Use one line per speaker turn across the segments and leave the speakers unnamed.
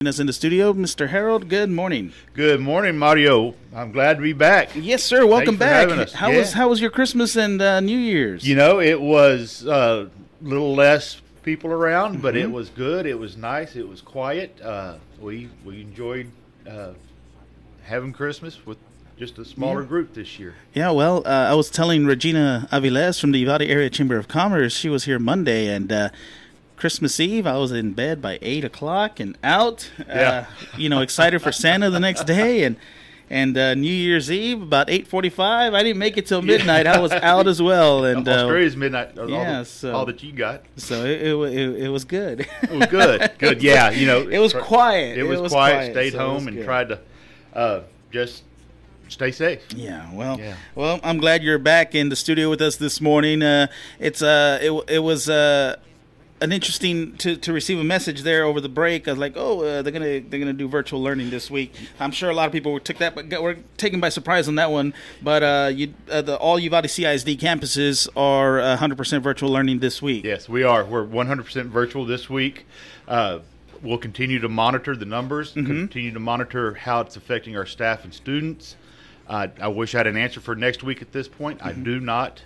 us in the studio, Mr. Harold. Good morning.
Good morning, Mario. I'm glad to be back.
Yes, sir. Welcome back. How was your Christmas and New Year's?
You know, it was a little less people around, but it was good. It was nice. It was quiet. We enjoyed having Christmas with just a smaller group this year.
Yeah, well, I was telling Regina Aviles from the Uvalde Area Chamber of Commerce. She was here Monday, and Christmas Eve, I was in bed by 8 o'clock and out, excited for Santa the next day. And New Year's Eve, about 8:45, I didn't make it till midnight. I was out as well. And
Australia's midnight, all that you got.
So it was good.
It was good. Yeah,
it was quiet.
It was quiet. Stayed home and tried to just stay safe.
Yeah, well, I'm glad you're back in the studio with us this morning. It was an interesting to receive a message there over the break. I was like, they're gonna do virtual learning this week. I'm sure a lot of people were taken by surprise on that one. But all Uvalde CISD campuses are 100% virtual learning this week.
Yes, we are. We're 100% virtual this week. We'll continue to monitor the numbers, continue to monitor how it's affecting our staff and students. I wish I had an answer for next week at this point. I do not.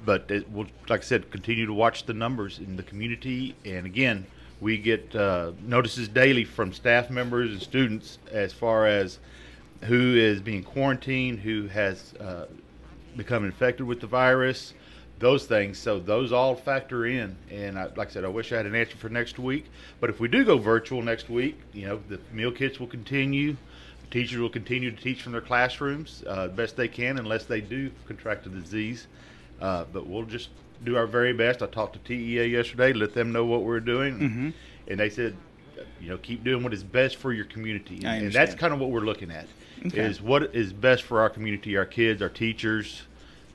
But we'll, like I said, continue to watch the numbers in the community. And again, we get notices daily from staff members and students as far as who is being quarantined, who has become infected with the virus, those things. So those all factor in. And like I said, I wish I had an answer for next week. But if we do go virtual next week, the meal kits will continue. Teachers will continue to teach from their classrooms best they can, unless they do contract the disease. But we'll just do our very best. I talked to TEA yesterday, let them know what we're doing, and they said, keep doing what is best for your community. And that's kind of what we're looking at, is what is best for our community, our kids, our teachers.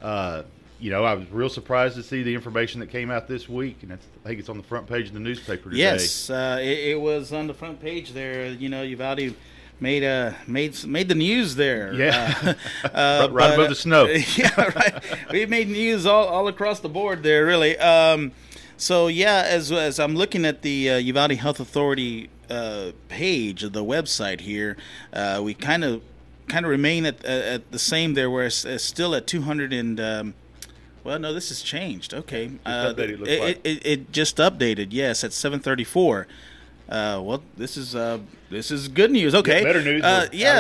I was real surprised to see the information that came out this week, and I think it's on the front page of the newspaper today.
Yes, it was on the front page there. Uvalde made the news there.
Yeah, right above the snow.
Yeah, right. We made news all across the board there, really. So yeah, as I'm looking at the Uvalde Health Authority page of the website here, we kind of remain at the same there, where it's still at 200 and. Well, no, this has changed. Okay, it just updated. Yes, at 7:34. Well, this is good news. Okay,
better news.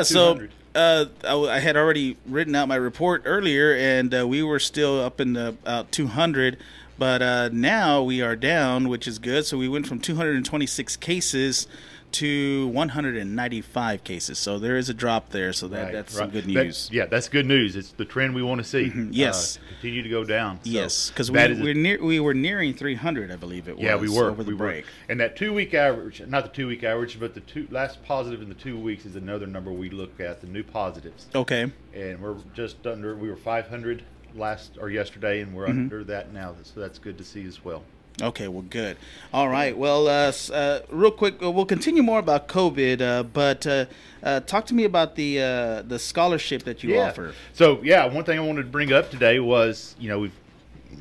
So I had already written out my report earlier, and we were still up in about 200, but now we are down, which is good. So we went from 226 cases to 195 cases. So there is a drop there. So that's some good news.
That's good news. It's the trend we want to see.
Yes,
continue to go down. So
yes, because we were nearing 300, I believe it was.
Yeah, we were
over the break.
And that 2 week average, not the 2 week average, but the last positive in the 2 weeks is another number we look at, the new positives. Okay. And we're just under. We were 500 yesterday, and we're under that now. So that's good to see as well.
Okay, well, good. All right. Well, real quick, we'll continue more about COVID, but talk to me about the scholarship that you offer.
So, one thing I wanted to bring up today was, we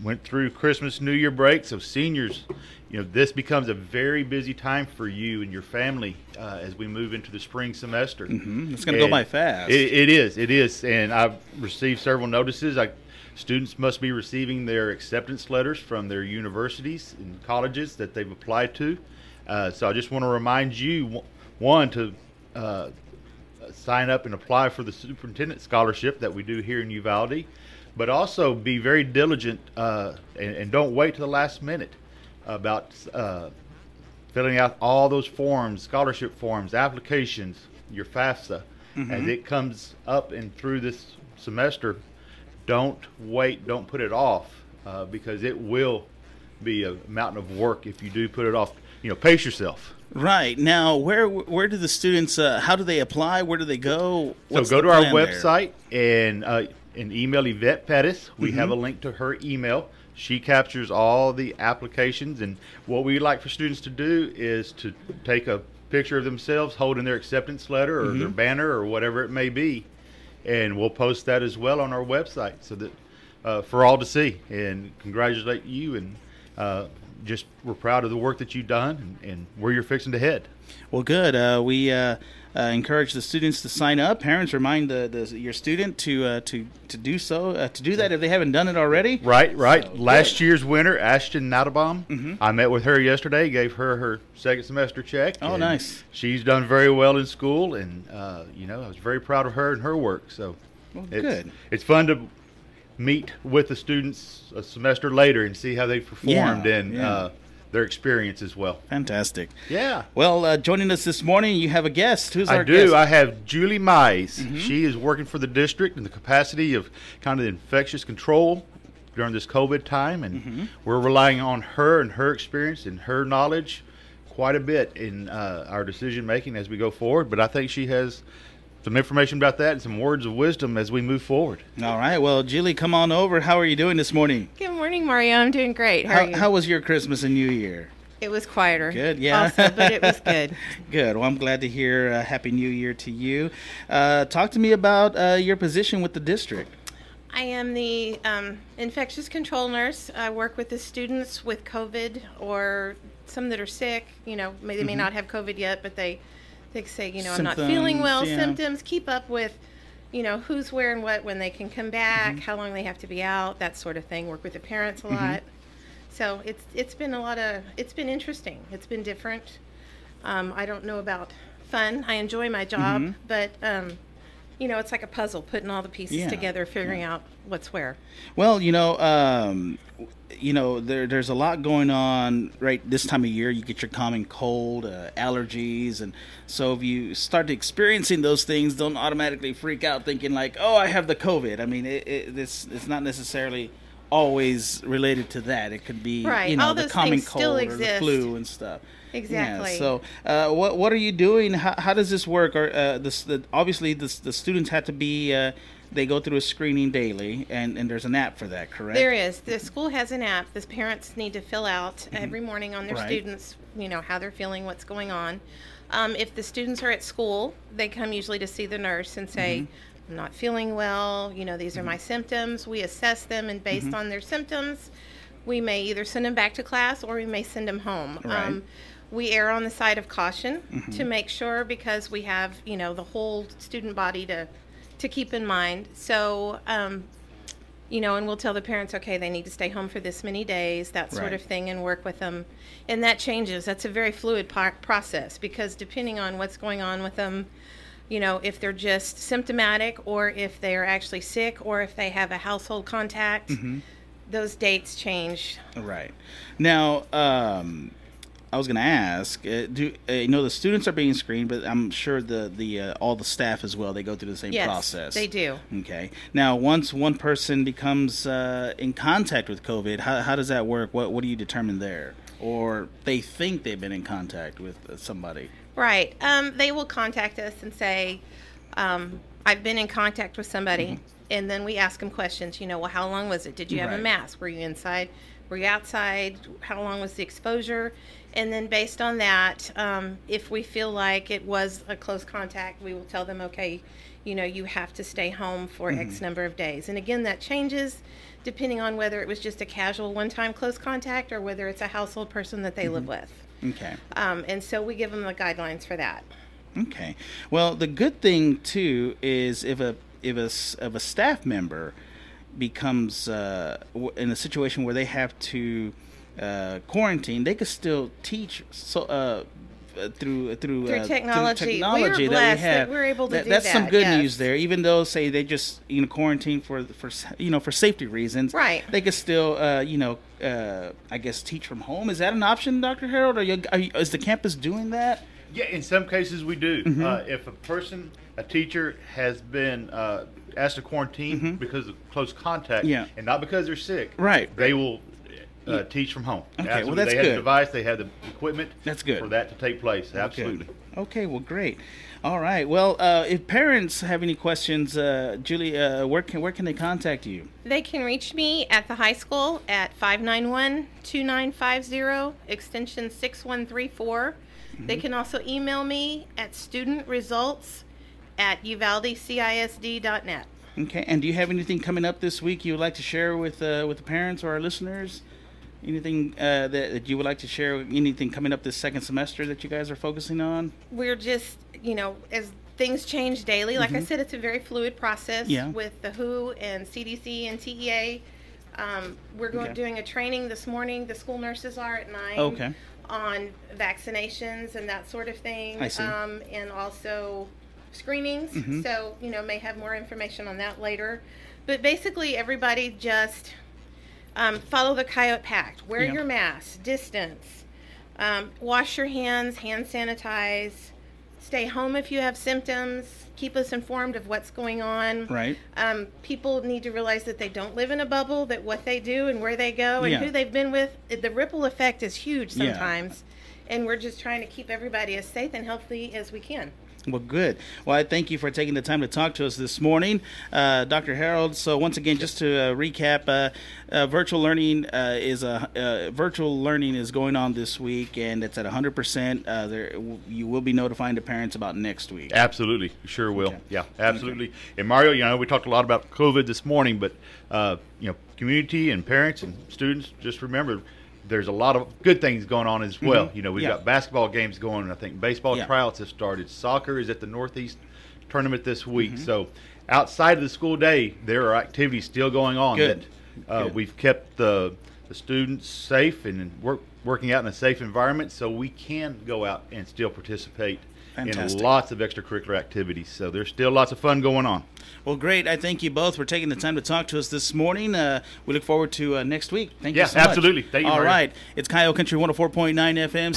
went through Christmas, New Year break, so seniors, this becomes a very busy time for you and your family as we move into the spring semester.
It's going to go by fast.
It is, and I've received several notices. Students must be receiving their acceptance letters from their universities and colleges that they've applied to. So I just want to remind you, one, to sign up and apply for the superintendent scholarship that we do here in Uvalde, but also be very diligent and don't wait to the last minute about filling out all those forms, scholarship forms, applications, your FAFSA. As it comes up and through this semester, don't wait, don't put it off, because it will be a mountain of work if you do put it off. Pace yourself.
Right. Now, where do the students, how do they apply? Where do they go?
So go to our website and email Yvette Pettis. We have a link to her email. She captures all the applications, and what we like for students to do is to take a picture of themselves holding their acceptance letter or their banner or whatever it may be, and we'll post that as well on our website so that for all to see, and congratulate you and just we're proud of the work that you've done and where you're fixing to head.
Well, good. We encourage the students to sign up. Parents, remind your student to do so, to do that if they haven't done it already.
Right.
So,
Last year's winner, Ashton Nottebohm. I met with her yesterday, gave her second semester check.
Oh, nice.
She's done very well in school, and I was very proud of her and her work. So,
good.
It's fun to meet with the students a semester later and see how they performed their experience as well.
Fantastic.
Yeah.
Well, joining us this morning, you have a guest. Who's our guest?
I have Julie Mize. She is working for the district in the capacity of kind of infectious control during this COVID time, and we're relying on her and her experience and her knowledge quite a bit in our decision making as we go forward. But I think she has some information about that and some words of wisdom as we move forward.
All right. Well, Julie, come on over. How are you doing this morning?
Good morning, Mario. I'm doing great. How are you?
How was your Christmas and New Year?
It was quieter.
Good, yeah.
Also, but it was good.
Good. Well, I'm glad to hear Happy New Year to you. Talk to me about your position with the district.
I am the infectious control nurse. I work with the students with COVID or some that are sick. They may not have COVID yet, but they say, I'm not feeling well, symptoms, keep up with, who's wearing what, when they can come back, how long they have to be out, that sort of thing. Work with the parents a lot. So it's been it's been interesting. It's been different. I don't know about fun. I enjoy my job, but, it's like a puzzle, putting all the pieces together, figuring out what's where.
Well, there's a lot going on right this time of year. You get your common cold, allergies, and so if you start experiencing those things, don't automatically freak out thinking like, oh, I have the COVID. I mean, it's not necessarily always related to that. It could be, the common cold or the flu and stuff.
Exactly.
Yeah, so, what are you doing? How does this work? Or obviously the students have to be. They go through a screening daily, and there's an app for that, correct?
There is. The school has an app. The parents need to fill out every morning on their students, how they're feeling, what's going on. If the students are at school, they come usually to see the nurse and say, I'm not feeling well, these are my symptoms. We assess them, and based on their symptoms, we may either send them back to class or we may send them home.
Right.
We err on the side of caution to make sure, because we have, the whole student body to keep in mind. So, and we'll tell the parents, okay, they need to stay home for this many days, that sort of thing, and work with them. And that changes. That's a very fluid process, because depending on what's going on with them, if they're just symptomatic or if they're actually sick or if they have a household contact, those dates change.
Right. Now, I was going to ask, the students are being screened, but I'm sure the all the staff as well, they go through the same process.
Yes, they do.
Okay. Now, once one person becomes in contact with COVID, how does that work? What do you determine there? Or they think they've been in contact with somebody?
Right. They will contact us and say, I've been in contact with somebody. And then we ask them questions. Well, how long was it? Did you have a mask? Were you inside? Were you outside? How long was the exposure? And then based on that, if we feel like it was a close contact, we will tell them, okay, you have to stay home for X number of days. And again, that changes depending on whether it was just a casual one-time close contact or whether it's a household person that they live with.
Okay.
And so we give them the guidelines for that.
Okay. Well, the good thing too is if a staff member becomes in a situation where they have to quarantine, they could still teach through
technology.
That we have.
That we're able to do
that's
that.
some good news there. Even though, say, they just quarantine for safety reasons,
right?
They could still I guess teach from home. Is that an option, Dr. Harold? Is the campus doing that?
Yeah, in some cases we do. If a teacher has been asked to quarantine because of close contact, and not because they're sick,
right?
They will teach from home.
Okay,
absolutely.
well, that's
they have
good.
the device, they have the equipment.
That's good
for that to take place. Absolutely.
Okay, well, great. All right. Well, if parents have any questions, Julie, where can they contact you?
They can reach me at the high school at 591-2950, extension 6134. They can also email me at studentresults@uvaldecisd.net.
Okay. And do you have anything coming up this week you would like to share with the parents or our listeners? Anything that you would like to share? Anything coming up this second semester that you guys are focusing on?
We're just, as things change daily, like I said, it's a very fluid process with the WHO and CDC and TEA. We're doing a training this morning, the school nurses are at 9, on vaccinations and that sort of thing.
I see.
And also screenings. So, may have more information on that later. But basically, everybody just follow the Coyote Pact. Wear your mask, distance, wash your hands, hand sanitize, stay home if you have symptoms, keep us informed of what's going on.
Right.
People need to realize that they don't live in a bubble, that what they do and where they go and who they've been with, the ripple effect is huge sometimes. And we're just trying to keep everybody as safe and healthy as we can.
Well, good. Well, I thank you for taking the time to talk to us this morning, Dr. Harold. So once again, just to recap, virtual learning is going on this week, and it's at 100%. You will be notifying the parents about next week.
Absolutely, sure will. Okay. Yeah, absolutely. And Mario, we talked a lot about COVID this morning, but community and parents and students, just remember, there's a lot of good things going on as well. We've got basketball games going, and I think baseball tryouts have started. Soccer is at the Northeast tournament this week. So outside of the school day, there are activities still going on.
Good.
We've kept the students safe and working out in a safe environment, so we can go out and still participate in lots of extracurricular activities. So there's still lots of fun going on.
Well, great. I thank you both for taking the time to talk to us this morning. We look forward to next week. Thank you so
much.
Yeah,
absolutely. Thank you,
All
Mario.
right. It's Coyote Country 104.9 FM.